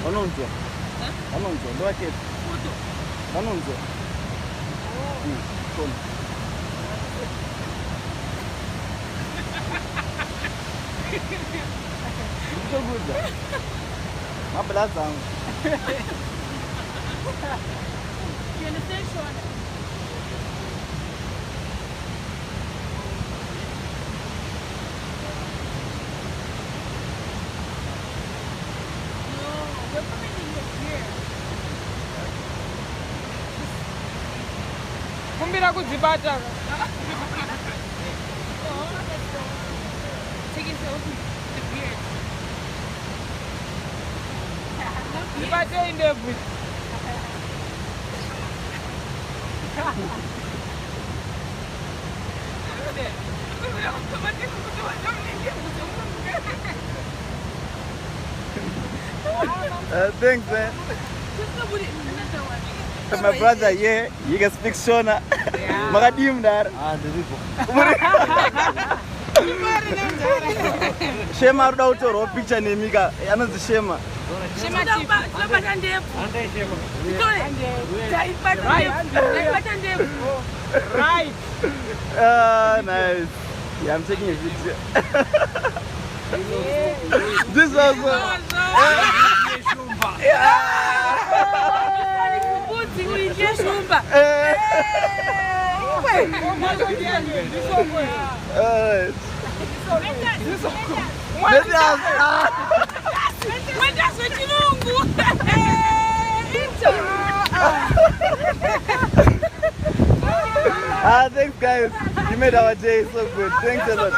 Anonzo. Anonzo, dove è che? Anonzo. Come? So good. Ma bella. You understand, Sean? No, we're coming in here. Kumbira kudzibata. Taking selfie with the beard. Dzibata in the bush. Thanks, man. My brother, yeah, you can speak Shona. Magadim dar. Shema daughter picture ne mika. Yana the Shema. Shema Right. Nice. Yeah, I'm taking a video. This also. Thanks guys. You made our day so good. Thanks a lot.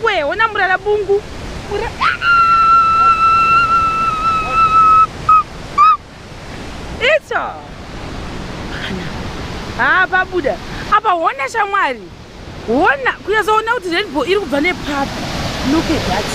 Wait, when I'm ready, bungu. It's all. Babuda. Aba wona shamwari. Wona kuyazoona kuti Redbull iri kubva nepapa. Look at that.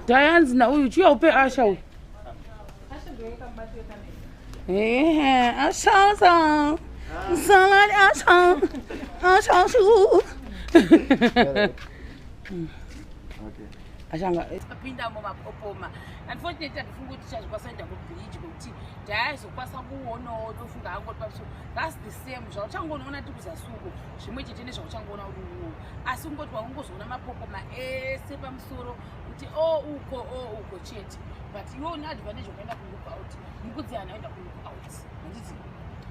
Diane's now you open Asha. Yeah, Asha. Salad Asha. Asha shoe. Okay. Ashanga apinda mama popoma. Unfortunately ndifunga ukuthi chazikwasaenda ku bridge ukuthi ndayazokwasa kuona odofunga hango paso. That's the same. Zvauchangoona tikuzasuku. Zvimwe chete nezvauchangoona uri. Asi ungoti wangozoona mapopoma ese pamusoro kuti uko chete. But you know advantage of enda ku look out. Mukudzi anaenda ku look out. Nditi.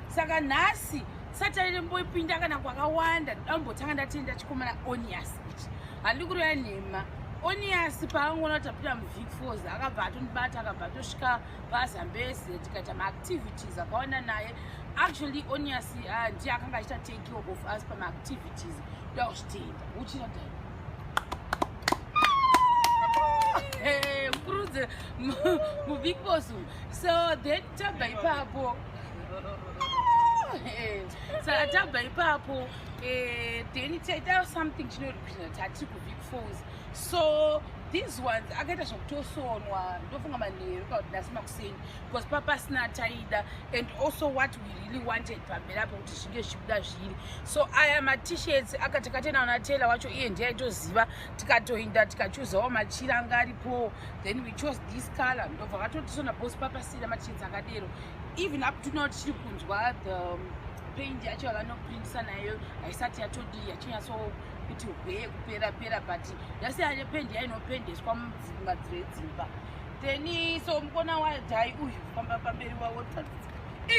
Saka nhasi Saturday mboipinda kana kwakawanda ndambotanga ndatenda chikomana Onias ichi. Handikuri yanema. Onias paangona tapita muvic falls akabva atonibata akabva atosvika paZambezi tikaita maactivities akaona naye. Actually Onias ndiye akanga achita take care of us pamaactivities ndakuzvitenda uchina dai Big boss. So then tabba ipapo. So tabba ipapo. Then it said there was something to know the big falls. So these ones I get a shock to so on one. Don't think I'm a name that's not saying because Papa's not tired and also what we really wanted so I am a t-shirts akatakatena on a tailor what you and ziva tikatoinda tikachuza all machira ngaripo then we chose this color ndobva vatotona post Papa sida machira akadero even up to not chikunzwa the paint yacho vakanoprintisa nayo haisati yatodi yachinyatso kuti hweye kupera but yasiyane pendi yainopendeswa madzimba then so mukona wadhai uyu famba pamberi wavo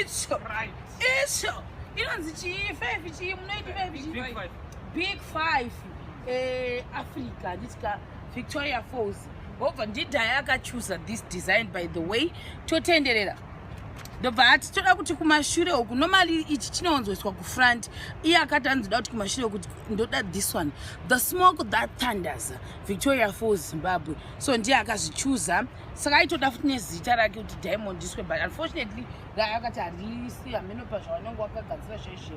it's right isho inonzi chii 5 chii munoiti 5 big 5 Africa nditika Victoria Falls obva ndidhai akachuza this design by the way totenderera ndobva ati toda kuti kumashure uku normally ichi chinowanzoiswa kufront iye akati anzoda kuti kumashure kuti ndoda this one the smoke that thunders Victoria Falls Zimbabwe so ndiye akazvichuza saka aitoda futi nezita rake kuti Diamond iswe but unfortunately akati harisi hameno pazvavanenge wakagadzira zveshe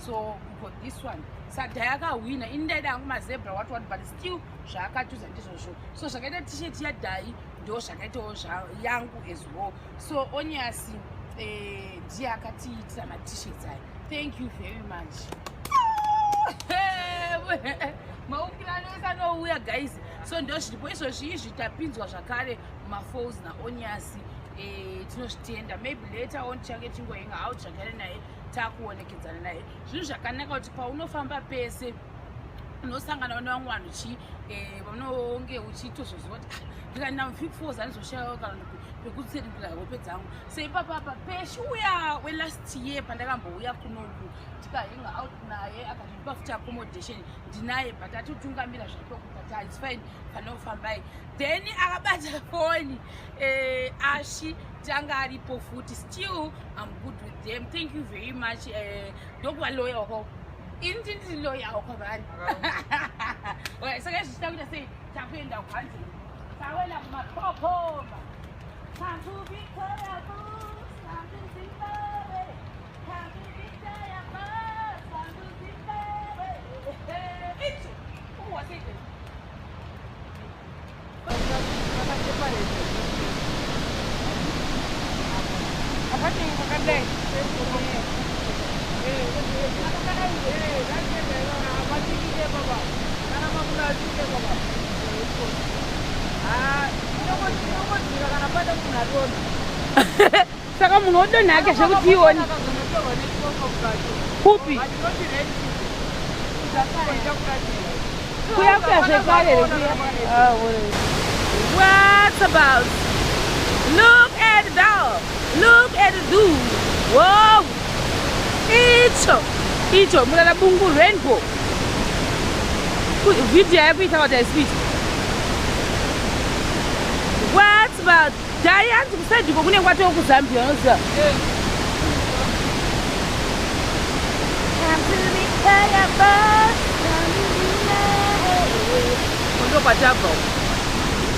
so we got this one sadhai akahwina indaida hangu mazebra what but still zvaakachuza ndizvozvo so zvakaita t-shirt yadhai ndo zvakaitawo yangu as well so Onias ndiye akatiitira ma-t-shirts aya thank you very much maukirano esanouya guys so ndo zviripo izvozvi izvi tapinzwa zvakare mumafalls naOnias tinozvitenda maybe later on tichange tingoenga out zvakare naye takuonekedzana naye zvinhu zvakanaka kuti paunofamba pese unosangana nevamwe vanhu vanonge uchitozoziva kuti ndikaenda mu-Big Falls handizoshayiwa kana pekutserukira hope dzangu seipapapa peshe uya welast year pandakambouya kunoku tikahenga out naye akatipa futi accommodation ndinaye but atotungamira zvapekuti it's fine panofambai then akabata foni ashi tanga aripo futi still I'm good with them thank you very much ndokuvaloya wako ini loya wako vari saka zvichita kuita sei takuenda kwanze tawela kumapopo Come to Victoria Falls, come to Zimbabwe, come to Victoria Falls, come to Zimbabwe. It's who was it? Saka munhu odonha ake zvekuti ioni kupi kuya zvekare what about look at that look at the dude whoa icho mulala bungu rainbow video yakuita what I speak what about Diane kusaidi kune kwati okuzambia unoziva ndo kwatabva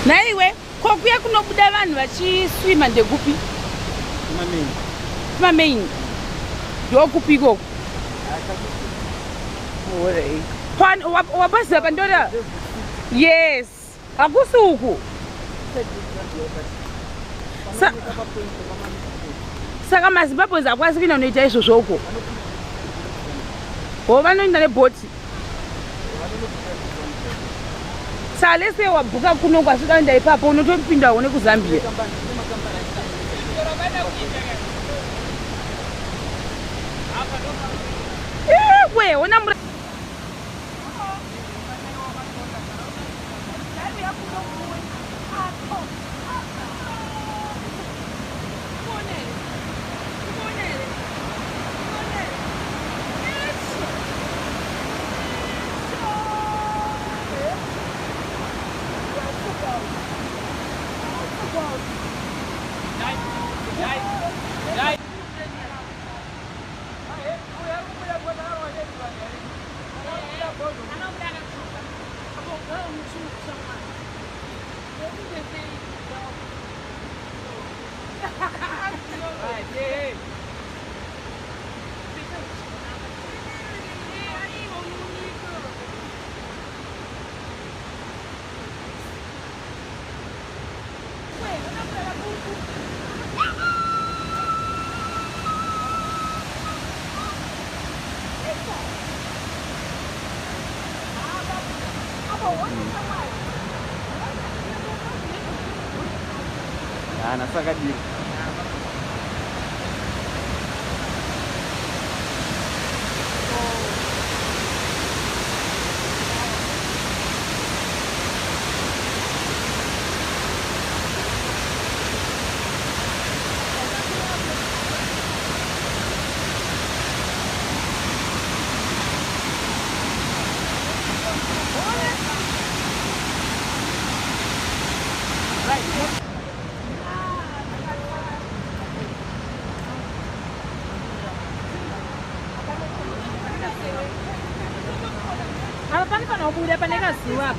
naiwe kwakuya kunobuda vanhu vachiswima ndekupi kumamain ndokupi ikoko wapaziva pandoda yes hakusi uku saka mazimbabwenzi hakwasi kuenda unoita izvozvo uko ho vanoenda nebhoti saka lese wabhuka kuno kwasvika enda ipapo unotopindawo nekuzambia we ona Nasakadiri. Apa pani panobuda paneka zuwa.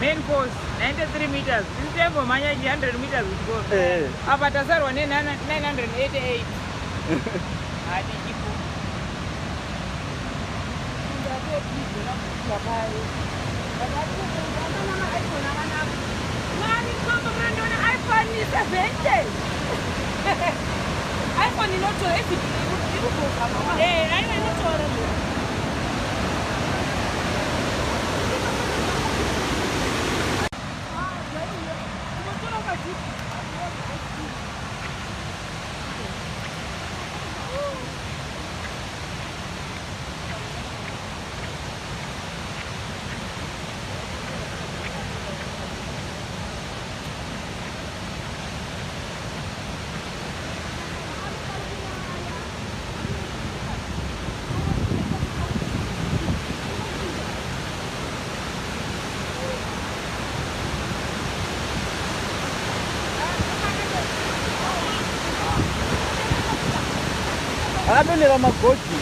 Main course 93 meters. Instead of manya 100 meters would go. Abatasarwa 988. Hadi kipo. iPhone inoto everything. I inoto. Akadonera magoti.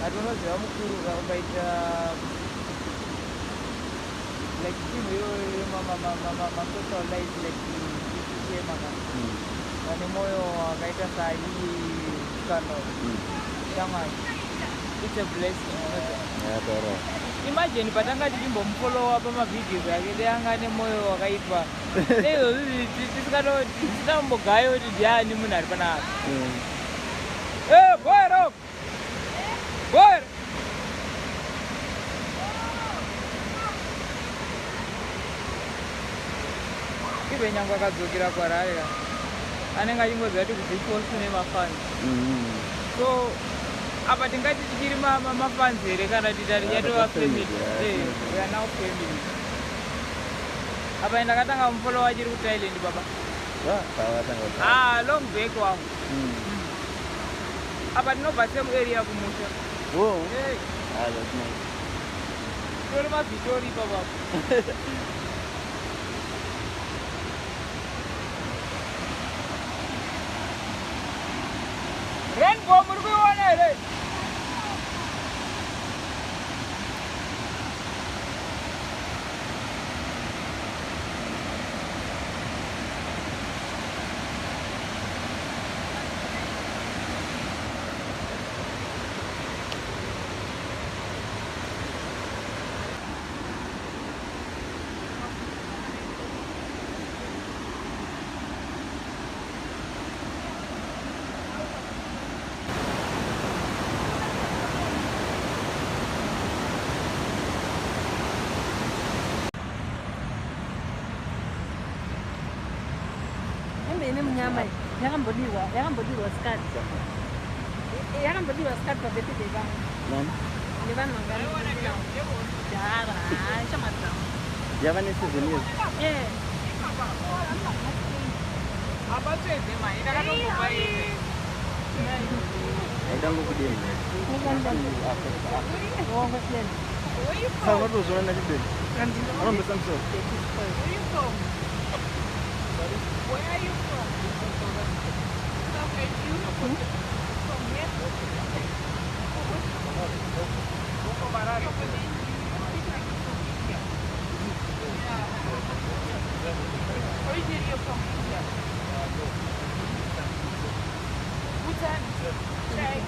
Atonoziva mukuru ukaita like team social life like ichema vane moyo wakaita saii kana shamwari. It's a blessing. Imagine patanga tichimbomufollowa pamavidhios ake deanga nemoyo wakaipa neizvozvi tisingambogayo kuti ndiani munhu ari panapa. Boero boero ive nyange akadzokera kwarari anenge achingoziva kuti kuzifosu nemafans. So apa tingati tichiri mafans here kana titati yatova family. We are now family. apa ndakatanga mufolo wachiri kuthailand baba long back wangu apa ndinobva same area kumusha tori mavhitori baba rainbow muri kuiona here ine munyama yakambodiwa skati pabirthday vangu nevanhu vangadara chamadhamu yava nesizini yezi abatwedze mai ndakatokuva aidangokudini savatozvona nachibeni anombesa musoro Where are you from? Okay, you from here? Originally you're from India. Bhutan? Chai?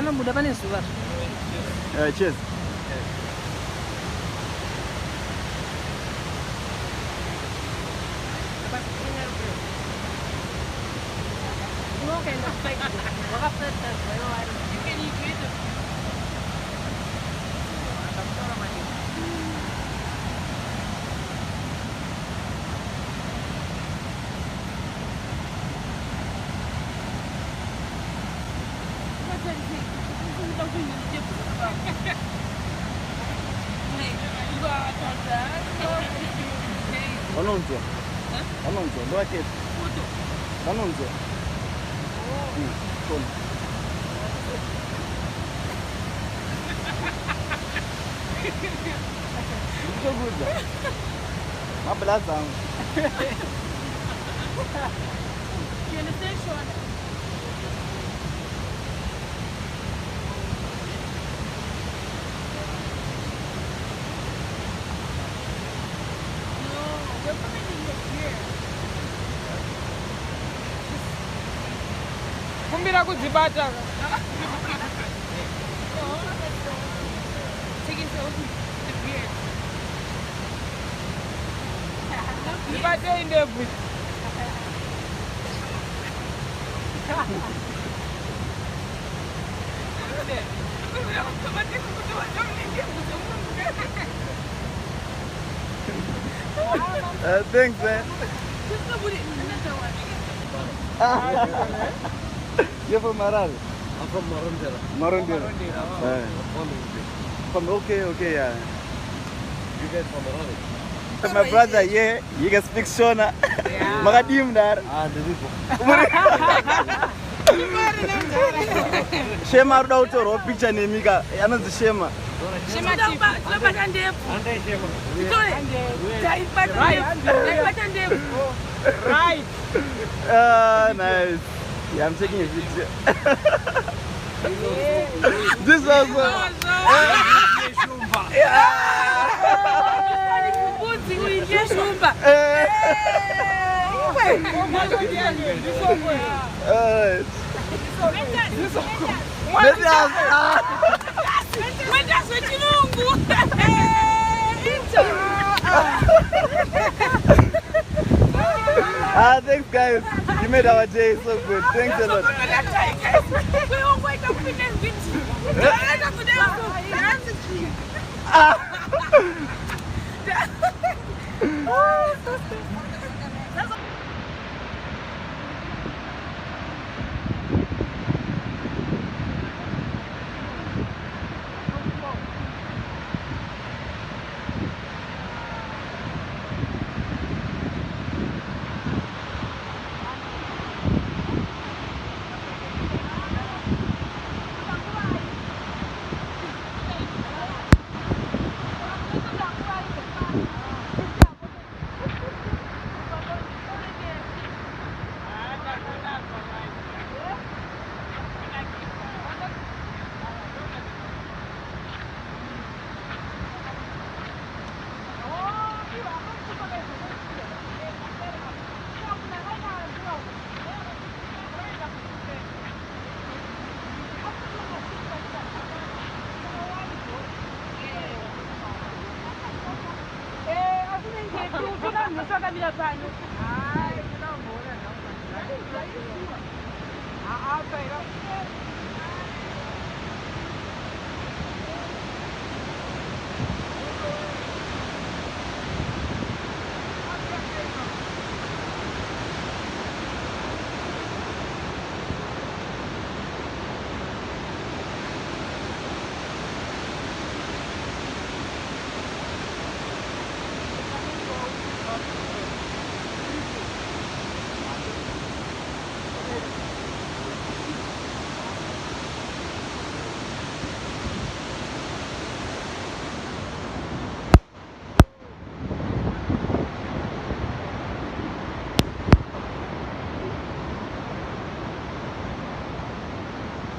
anobuda pane zuva cheers Anuncio. Anuncio, dove che? Anuncio. Con. So good. Ma blaza. You understand, Sean? kumbira kudzibata dzibatei ndebvu Thanks, man. You're from Maral? I'm from Marondera. Marondera. From okay, yeah. You guys from Marondera? My brother, yeah, you can speak Shona. Magadim dar. The people. Shema daughter or picture name Mika. Another Shema. Shema Shema. right Nice. Yeah, I'm taking a video. This also. Thanks guys. You made our day so good. Thanks a lot.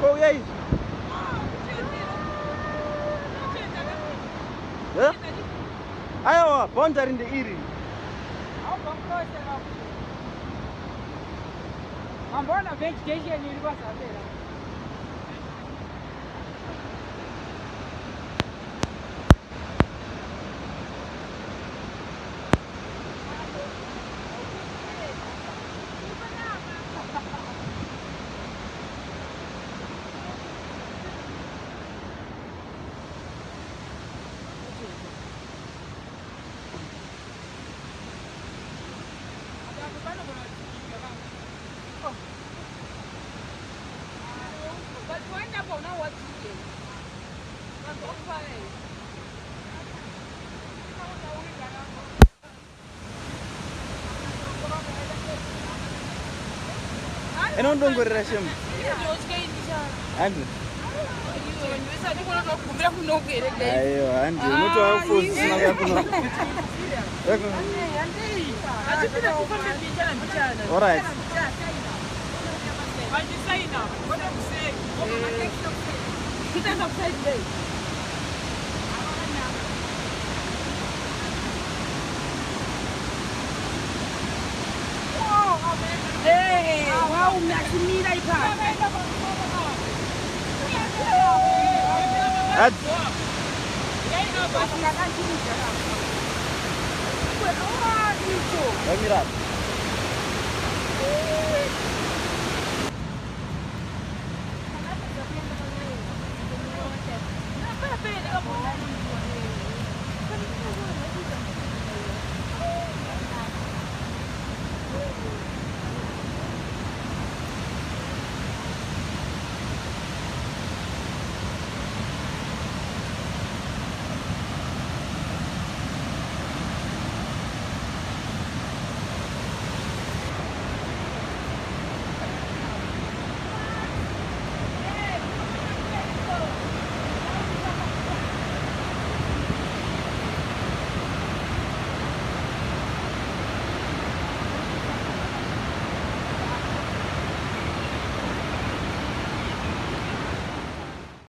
Go, guys. Yeah? Iowa, boundary in the Erie. I'm born of vegetation in West. And don't go to Russian. And ayo, and mutu wa force na yakuno. All right. Hey, wow, mnatumira ipa. Ad. Emirat.